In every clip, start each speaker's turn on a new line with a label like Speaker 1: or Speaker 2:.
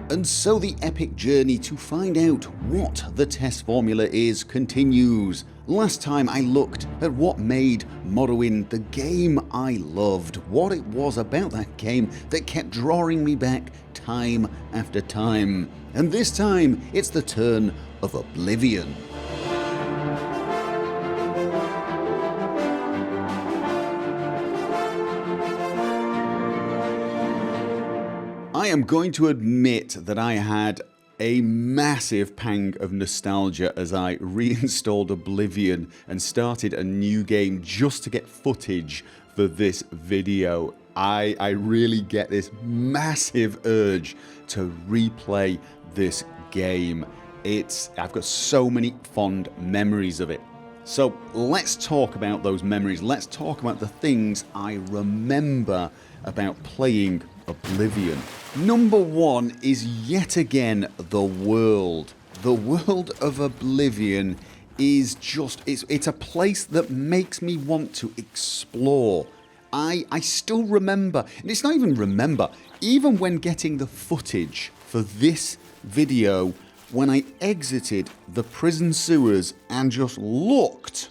Speaker 1: And so the epic journey to find out what the test formula is continues. Last time I looked at what made Morrowind the game I loved, what it was about that game that kept drawing me back time after time. And this time it's the turn of Oblivion. I am going to admit that I had a massive pang of nostalgia as I reinstalled Oblivion and started a new game just to get footage for this video. I really get this massive urge to replay this game. I've got so many fond memories of it. So let's talk about those memories. Let's talk about the things I remember about playing Oblivion. Number one is yet again the world. The world of Oblivion is just, it's a place that makes me want to explore. I still remember, and it's not even remember, even when getting the footage for this video, when I exited the prison sewers and just looked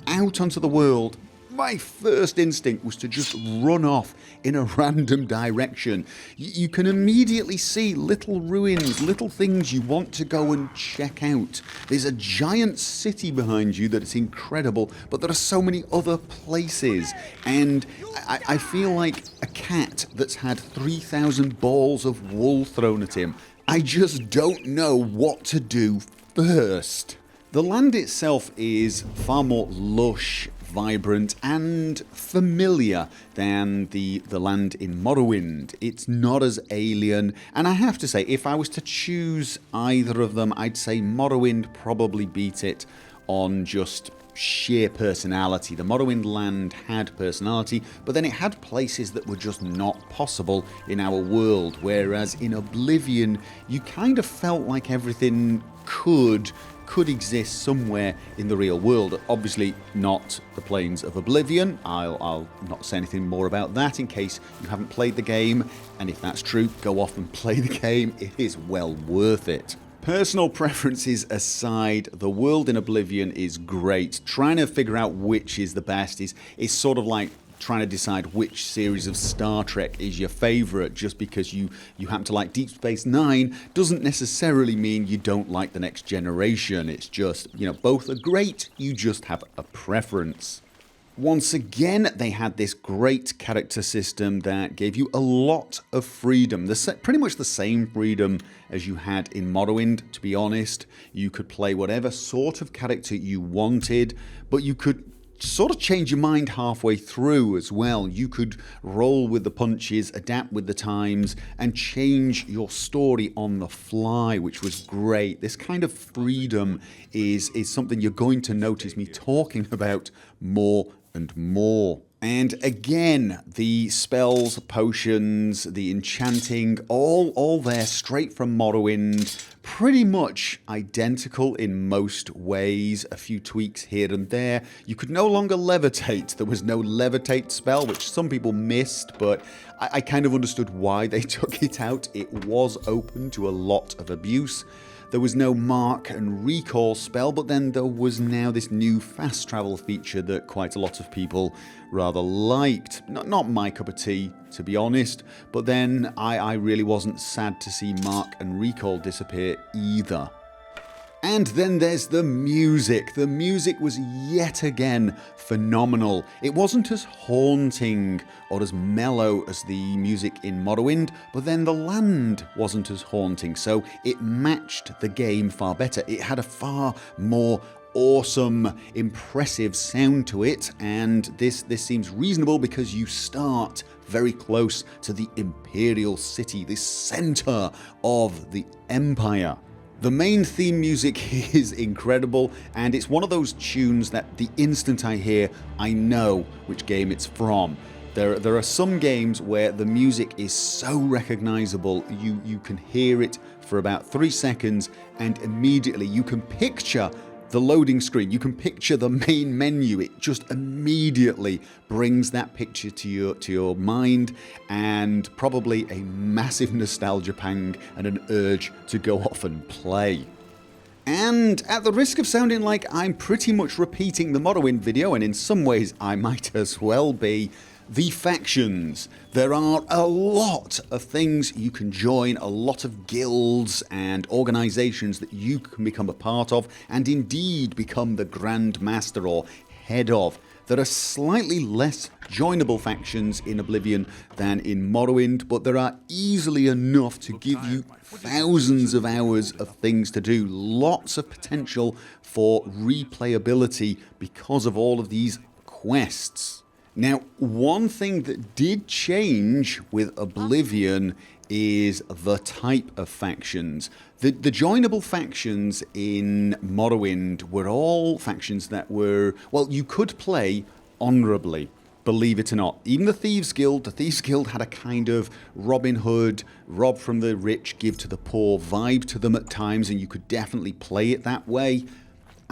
Speaker 1: out onto the world, my first instinct was to just run off in a random direction. You can immediately see little ruins, little things you want to go and check out. There's a giant city behind you that is incredible, but there are so many other places. And I feel like a cat that's had 3,000 balls of wool thrown at him. I just don't know what to do first. The land itself is far more lush, vibrant and familiar than the land in Morrowind. It's not as alien, and I have to say, if I was to choose either of them, I'd say Morrowind probably beat it on just sheer personality. The Morrowind land had personality, but then it had places that were just not possible in our world, whereas in Oblivion you kind of felt like everything could exist somewhere in the real world. Obviously not the plains of Oblivion. I'll not say anything more about that in case you haven't played the game, and if that's true, go off and play the game. It is well worth it. Personal preferences aside, the world in Oblivion is great. Trying to figure out which is the best is sort of like trying to decide which series of Star Trek is your favourite. Just because you happen to like Deep Space Nine doesn't necessarily mean you don't like The Next Generation. It's just, both are great, you just have a preference. Once again, they had this great character system that gave you a lot of freedom. Pretty much the same freedom as you had in Morrowind, to be honest. You could play whatever sort of character you wanted, but you could sort of change your mind halfway through as well. You could roll with the punches, adapt with the times, and change your story on the fly, which was great. This kind of freedom is something you're going to notice me talking about more and more. And again, the spells, potions, the enchanting, all there straight from Morrowind. Pretty much identical in most ways, a few tweaks here and there. You could no longer levitate. There was no levitate spell, which some people missed, but I kind of understood why they took it out. It was open to a lot of abuse. There was no mark and recall spell, but then there was now this new fast travel feature that quite a lot of people rather liked. Not my cup of tea, to be honest, but then I really wasn't sad to see mark and recall disappear either. And then there's the music. The music was yet again phenomenal. It wasn't as haunting or as mellow as the music in Morrowind, but then the land wasn't as haunting, so it matched the game far better. It had a far more awesome, impressive sound to it, and this seems reasonable because you start very close to the Imperial City, the center of the Empire. The main theme music is incredible, and it's one of those tunes that the instant I hear, I know which game it's from. There are some games where the music is so recognizable, you can hear it for about 3 seconds, and immediately you can picture The loading screen, you can picture the main menu. It just immediately brings that picture to your mind, and probably a massive nostalgia pang and an urge to go off and play. And at the risk of sounding like I'm pretty much repeating the Morrowind video, and in some ways I might as well be, the factions. There are a lot of things you can join, a lot of guilds and organisations that you can become a part of, and indeed become the Grand Master or head of. There are slightly less joinable factions in Oblivion than in Morrowind, but there are easily enough to give you thousands of hours of things to do. Lots of potential for replayability because of all of these quests. Now, one thing that did change with Oblivion is the type of factions. The joinable factions in Morrowind were all factions that were, well, you could play honourably, believe it or not. Even the Thieves Guild had a kind of Robin Hood, rob from the rich, give to the poor vibe to them at times, and you could definitely play it that way.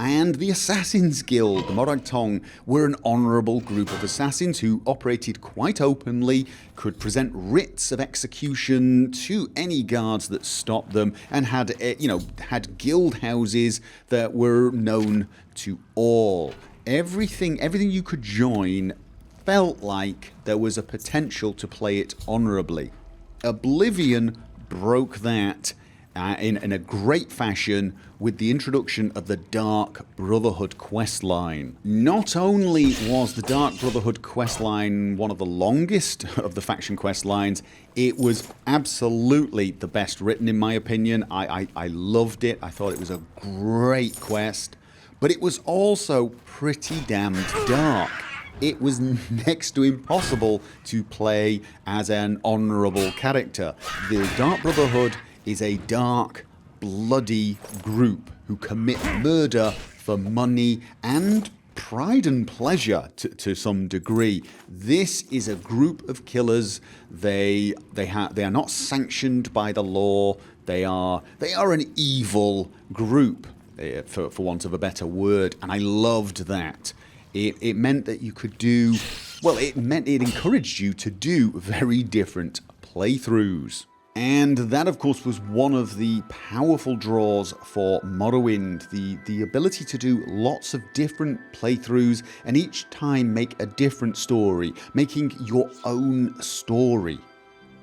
Speaker 1: And the Assassins Guild, the Morag Tong, were an honourable group of assassins who operated quite openly, could present writs of execution to any guards that stopped them, and had guild houses that were known to all. Everything you could join felt like there was a potential to play it honourably. Oblivion broke that in a great fashion with the introduction of the Dark Brotherhood questline. Not only was the Dark Brotherhood questline one of the longest of the faction questlines, it was absolutely the best written in my opinion. I loved it. I thought it was a great quest, but it was also pretty damned dark. It was next to impossible to play as an honourable character. The Dark Brotherhood is a dark, bloody group who commit murder for money and pride and pleasure to some degree. This is a group of killers. They are not sanctioned by the law. They are an evil group, for want of a better word, and I loved that. It meant that you could do, well, it encouraged you to do very different playthroughs. And that, of course, was one of the powerful draws for Morrowind, the ability to do lots of different playthroughs and each time make a different story, making your own story.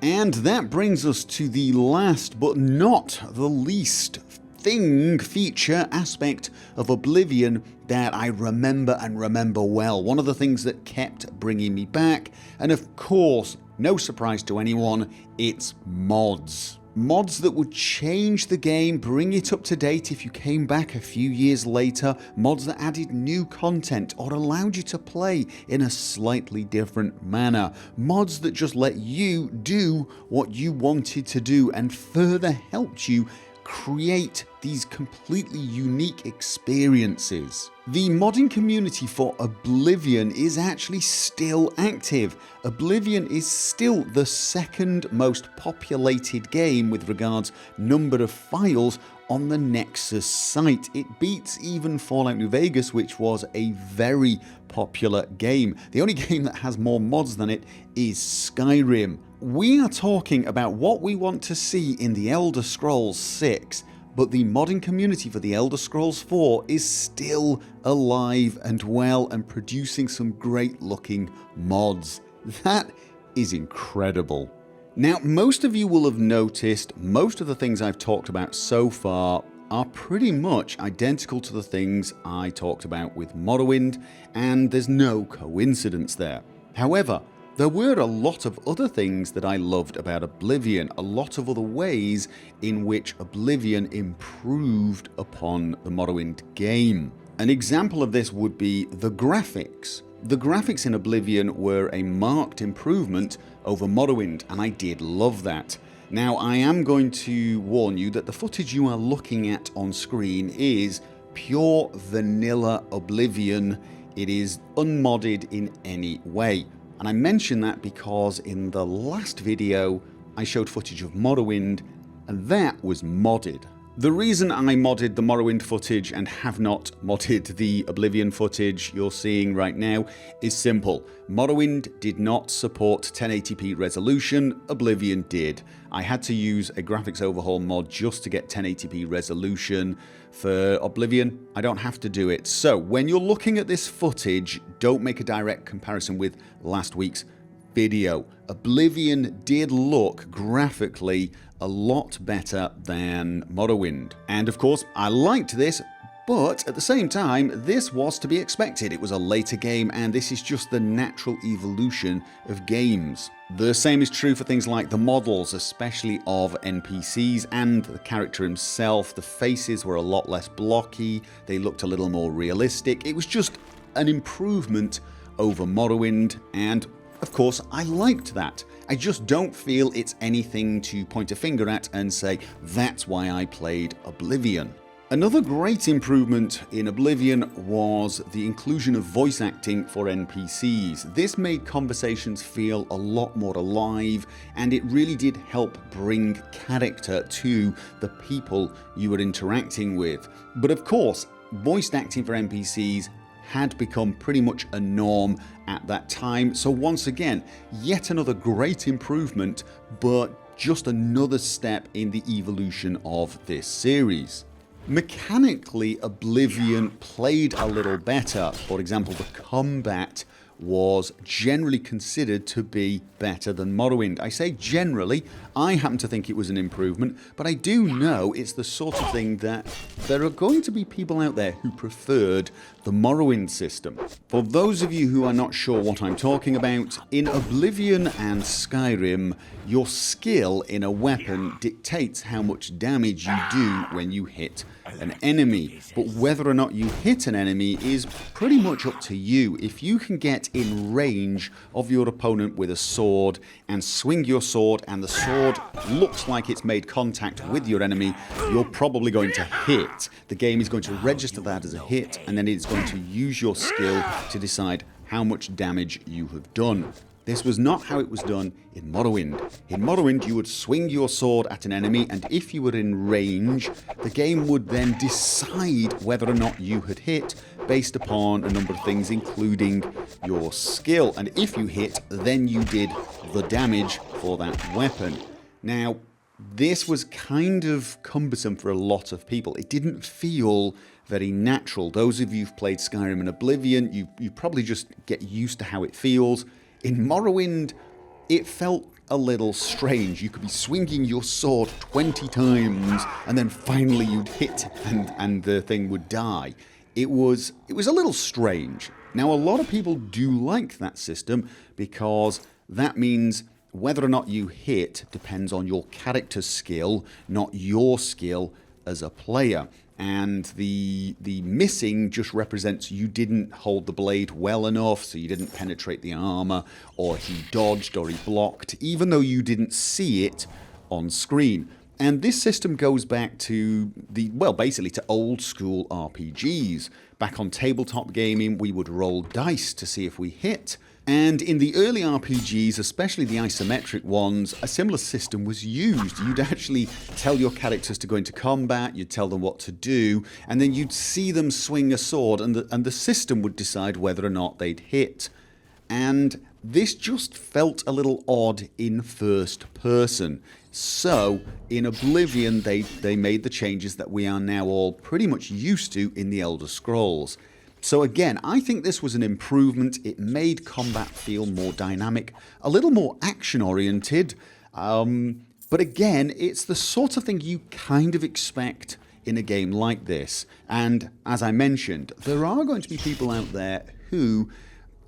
Speaker 1: And that brings us to the last but not the least feature, aspect of Oblivion that I remember well. One of the things that kept bringing me back, and of course, no surprise to anyone, it's mods. Mods that would change the game, bring it up to date if you came back a few years later, mods that added new content or allowed you to play in a slightly different manner, mods that just let you do what you wanted to do and further helped you create these completely unique experiences. The modding community for Oblivion is actually still active. Oblivion is still the second most populated game with regards number of files on the Nexus site. It beats even Fallout New Vegas, which was a very popular game. The only game that has more mods than it is Skyrim. We are talking about what we want to see in the Elder Scrolls 6, but the modding community for the Elder Scrolls 4 is still alive and well and producing some great looking mods. That is incredible. Now, most of you will have noticed most of the things I've talked about so far are pretty much identical to the things I talked about with Morrowind, and there's no coincidence there. However, there were a lot of other things that I loved about Oblivion, a lot of other ways in which Oblivion improved upon the Morrowind game. An example of this would be the graphics. The graphics in Oblivion were a marked improvement over Morrowind, and I did love that. Now, I am going to warn you that the footage you are looking at on screen is pure vanilla Oblivion. It is unmodded in any way. And I mention that because in the last video I showed footage of Morrowind, and that was modded. The reason I modded the Morrowind footage and have not modded the Oblivion footage you're seeing right now is simple. Morrowind did not support 1080p resolution, Oblivion did. I had to use a graphics overhaul mod just to get 1080p resolution. For Oblivion, I don't have to do it. So when you're looking at this footage, don't make a direct comparison with last week's video. Oblivion did look graphically a lot better than Morrowind. And of course, I liked this, but at the same time, this was to be expected. It was a later game, and this is just the natural evolution of games. The same is true for things like the models, especially of NPCs and the character himself. The faces were a lot less blocky, they looked a little more realistic. It was just an improvement over Morrowind, and of course, I liked that. I just don't feel it's anything to point a finger at and say, that's why I played Oblivion. Another great improvement in Oblivion was the inclusion of voice acting for NPCs. This made conversations feel a lot more alive, and it really did help bring character to the people you were interacting with. But of course, voice acting for NPCs had become pretty much a norm at that time. So once again, yet another great improvement, but just another step in the evolution of this series. Mechanically, Oblivion played a little better. For example, the combat was generally considered to be better than Morrowind. I say generally, I happen to think it was an improvement, but I do know it's the sort of thing that there are going to be people out there who preferred the Morrowind system. For those of you who are not sure what I'm talking about, in Oblivion and Skyrim, your skill in a weapon dictates how much damage you do when you hit an enemy, but whether or not you hit an enemy is pretty much up to you. If you can get in range of your opponent with a sword and swing your sword, and the sword looks like it's made contact with your enemy, you're probably going to hit. The game is going to register that as a hit, and then it's going to use your skill to decide how much damage you have done. This was not how it was done in Morrowind. In Morrowind, you would swing your sword at an enemy, and if you were in range, the game would then decide whether or not you had hit based upon a number of things, including your skill. And if you hit, then you did the damage for that weapon. Now, this was kind of cumbersome for a lot of people. It didn't feel very natural. Those of you who've played Skyrim and Oblivion, you probably just get used to how it feels. In Morrowind, it felt a little strange. You could be swinging your sword 20 times and then finally you'd hit and the thing would die. It was a little strange. Now, a lot of people do like that system because that means whether or not you hit depends on your character's skill, not your skill as a player. And the missing just represents you didn't hold the blade well enough, so you didn't penetrate the armor, or he dodged or he blocked, even though you didn't see it on screen. And this system goes back to basically to old school RPGs. Back on tabletop gaming, we would roll dice to see if we hit. And in the early RPGs, especially the isometric ones, a similar system was used. You'd actually tell your characters to go into combat, you'd tell them what to do, and then you'd see them swing a sword, and the system would decide whether or not they'd hit. And this just felt a little odd in first person. So, in Oblivion, they made the changes that we are now all pretty much used to in the Elder Scrolls. So again, I think this was an improvement. It made combat feel more dynamic, a little more action-oriented. But again, it's the sort of thing you kind of expect in a game like this. And as I mentioned, there are going to be people out there who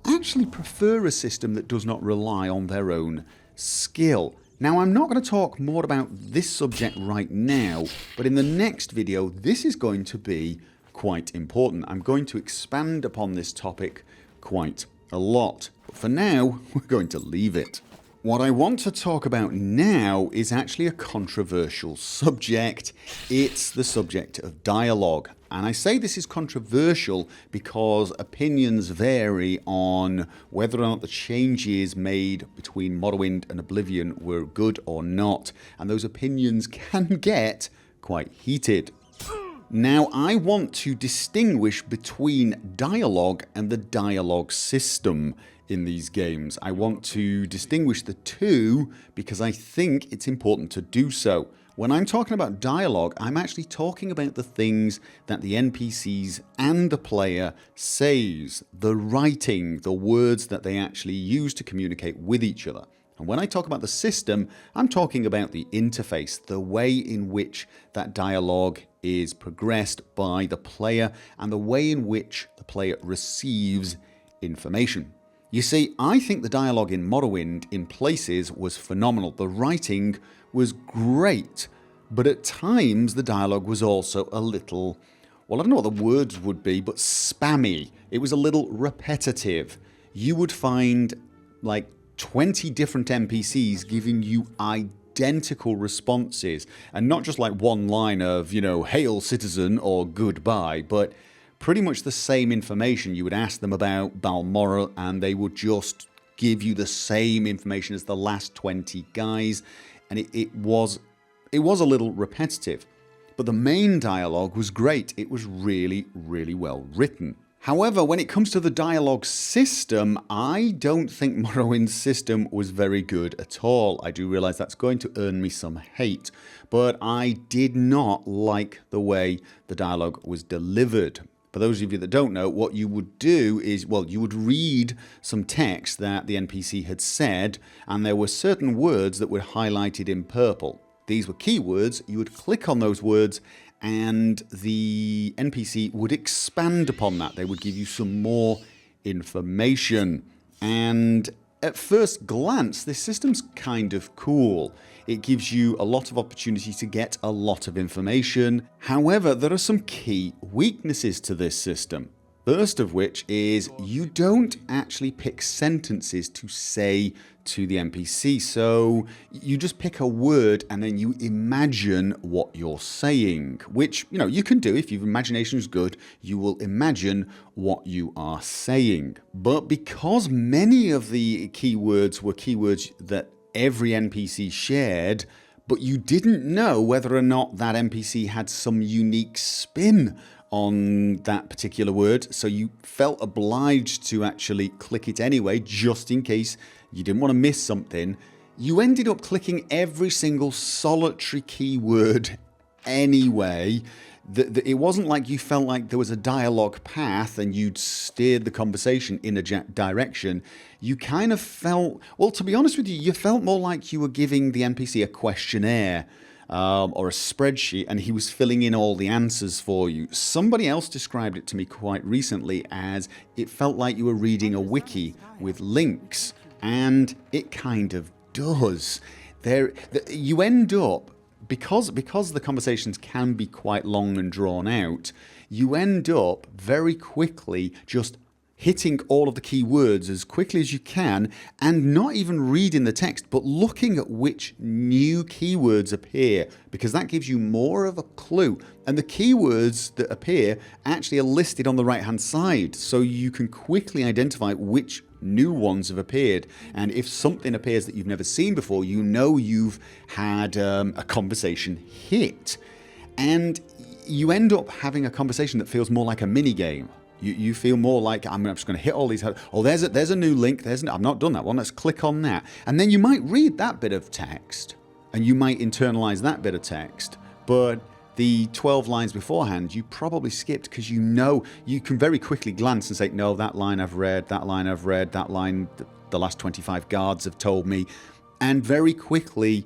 Speaker 1: actually prefer a system that does not rely on their own skill. Now, I'm not going to talk more about this subject right now, but in the next video, this is going to be quite important. I'm going to expand upon this topic quite a lot. But for now, we're going to leave it. What I want to talk about now is actually a controversial subject. It's the subject of dialogue. And I say this is controversial because opinions vary on whether or not the changes made between Morrowind and Oblivion were good or not. And those opinions can get quite heated. Now, I want to distinguish between dialogue and the dialogue system in these games. I want to distinguish the two because I think it's important to do so. When I'm talking about dialogue, I'm actually talking about the things that the NPCs and the player says, the writing, the words that they actually use to communicate with each other. And when I talk about the system, I'm talking about the interface, the way in which that dialogue is progressed by the player and the way in which the player receives information. You see, I think the dialogue in Morrowind in places was phenomenal. The writing was great, but at times the dialogue was also a little, well, I don't know what the words would be, but spammy. It was a little repetitive. You would find like 20 different NPCs giving you identical responses, and not just like one line of, you know, hail citizen or goodbye, but pretty much the same information. You would ask them about Balmoral and they would just give you the same information as the last 20 guys, and it was a little repetitive. But the main dialogue was great. It was really, really well written. However, when it comes to the dialogue system, I don't think Morrowind's system was very good at all. I do realise that's going to earn me some hate, but I did not like the way the dialogue was delivered. For those of you that don't know, what you would do is, well, you would read some text that the NPC had said, and there were certain words that were highlighted in purple. These were keywords. You would click on those words and the NPC would expand upon that. They would give you some more information. And at first glance, this system's kind of cool. It gives you a lot of opportunity to get a lot of information. However, there are some key weaknesses to this system. First of which is you don't actually pick sentences to say to the NPC. So you just pick a word and then you imagine what you're saying, which, you know, you can do. If your imagination is good, you will imagine what you are saying. But because many of the keywords were keywords that every NPC shared, but you didn't know whether or not that NPC had some unique spin on that particular word, so you felt obliged to actually click it anyway, just in case you didn't want to miss something. You ended up clicking every single solitary keyword anyway. It wasn't like you felt like there was a dialogue path and you'd steered the conversation in a direction. You kind of felt, well, to be honest with you, you felt more like you were giving the NPC a questionnaire or a spreadsheet, and he was filling in all the answers for you. Somebody else described it to me quite recently as it felt like you were reading a wiki with links, and it kind of does. You end up, because the conversations can be quite long and drawn out, you end up very quickly just hitting all of the key words as quickly as you can and not even reading the text, but looking at which new keywords appear, because that gives you more of a clue. And the keywords that appear actually are listed on the right hand side, so you can quickly identify which new ones have appeared. And if something appears that you've never seen before, you know you've had a conversation hit. And you end up having a conversation that feels more like a mini game. You feel more like, I'm just going to hit all these. Oh, there's a new link. I've not done that one. Let's click on that. And then you might read that bit of text and you might internalize that bit of text. But the 12 lines beforehand, you probably skipped because you know you can very quickly glance and say, no, that line I've read, that line I've read, that line the last 25 guards have told me. And very quickly,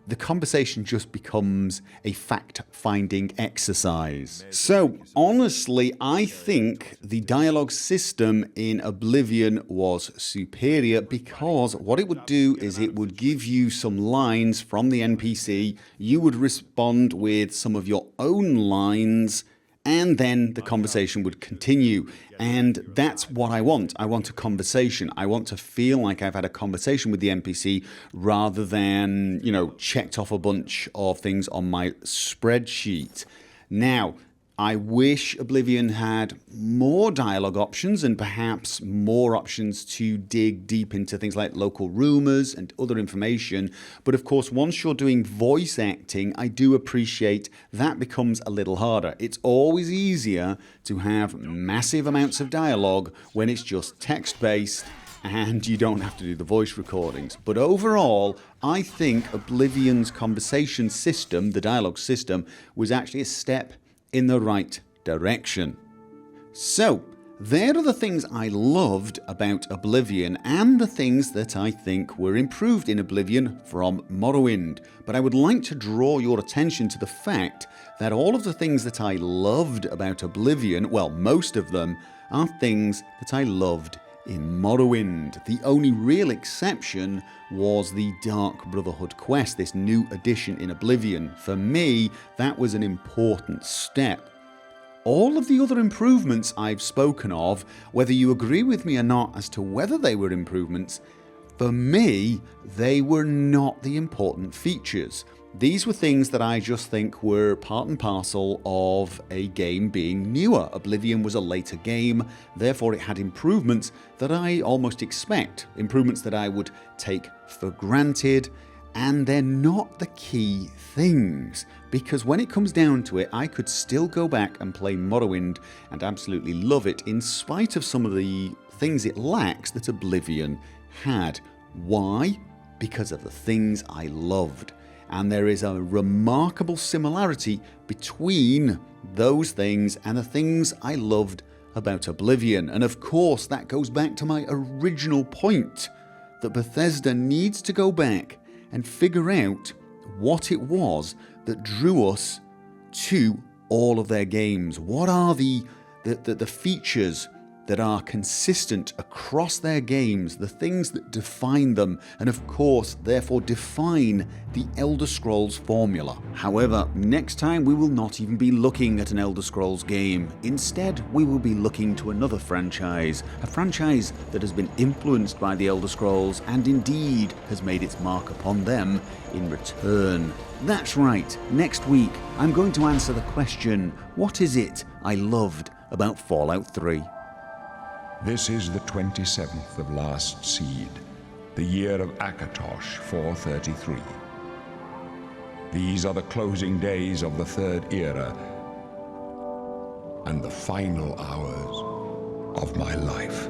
Speaker 1: the conversation just becomes a fact-finding exercise. So, honestly, I think the dialogue system in Oblivion was superior because what it would do is it would give you some lines from the NPC, you would respond with some of your own lines, and then the conversation would continue. And that's what I want. I want a conversation. I want to feel like I've had a conversation with the NPC rather than, checked off a bunch of things on my spreadsheet. Now, I wish Oblivion had more dialogue options and perhaps more options to dig deep into things like local rumours and other information. But of course, once you're doing voice acting, I do appreciate that becomes a little harder. It's always easier to have massive amounts of dialogue when it's just text-based and you don't have to do the voice recordings. But overall, I think Oblivion's conversation system, the dialogue system, was actually a step in the right direction. So, there are the things I loved about Oblivion and the things that I think were improved in Oblivion from Morrowind. But I would like to draw your attention to the fact that all of the things that I loved about Oblivion, well, most of them, are things that I loved in Morrowind. The only real exception was the Dark Brotherhood quest, this new addition in Oblivion. For me, that was an important step. All of the other improvements I've spoken of, whether you agree with me or not as to whether they were improvements, for me, they were not the important features. These were things that I just think were part and parcel of a game being newer. Oblivion was a later game, therefore it had improvements that I almost expect, improvements that I would take for granted, and they're not the key things, because when it comes down to it, I could still go back and play Morrowind and absolutely love it in spite of some of the things it lacks that Oblivion had. Why? Because of the things I loved. And there is a remarkable similarity between those things and the things I loved about Oblivion. And of course, that goes back to my original point that Bethesda needs to go back and figure out what it was that drew us to all of their games. What are the features that are consistent across their games, the things that define them, and of course, therefore define the Elder Scrolls formula. However, next time we will not even be looking at an Elder Scrolls game. Instead, we will be looking to another franchise, a franchise that has been influenced by the Elder Scrolls and indeed has made its mark upon them in return. That's right, next week I'm going to answer the question, what is it I loved about Fallout 3?
Speaker 2: This is the 27th of Last Seed, the year of Akatosh 433. These are the closing days of the Third Era and the final hours of my life.